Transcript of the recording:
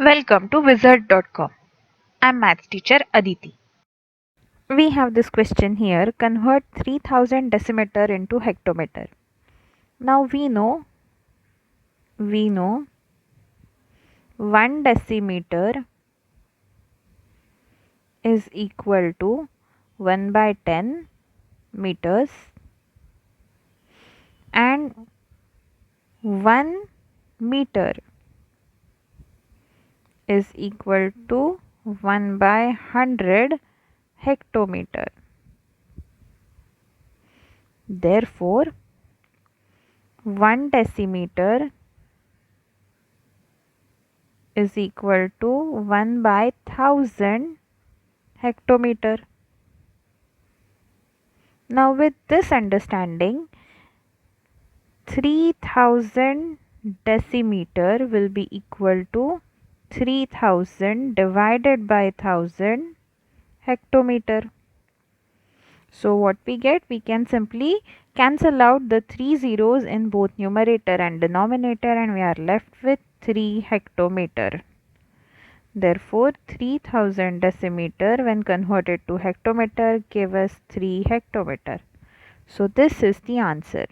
Welcome to wizard.com. I'm maths teacher Aditi. We have this question here: convert 3000 decimeter into hectometer. Now we know 1 decimeter is equal to 1 by 10 meters and 1 meter is equal to 1 by 100 hectometer. Therefore, 1 decimeter is equal to 1 by 1000 hectometer. Now with this understanding, 3000 decimeter will be equal to 3000 divided by 1000 hectometer. So what we get? We can simply cancel out the 3 zeros in both numerator and denominator and we are left with 3 hectometer. Therefore, 3000 decimeter when converted to hectometer gave us 3 hectometer. So this is the answer.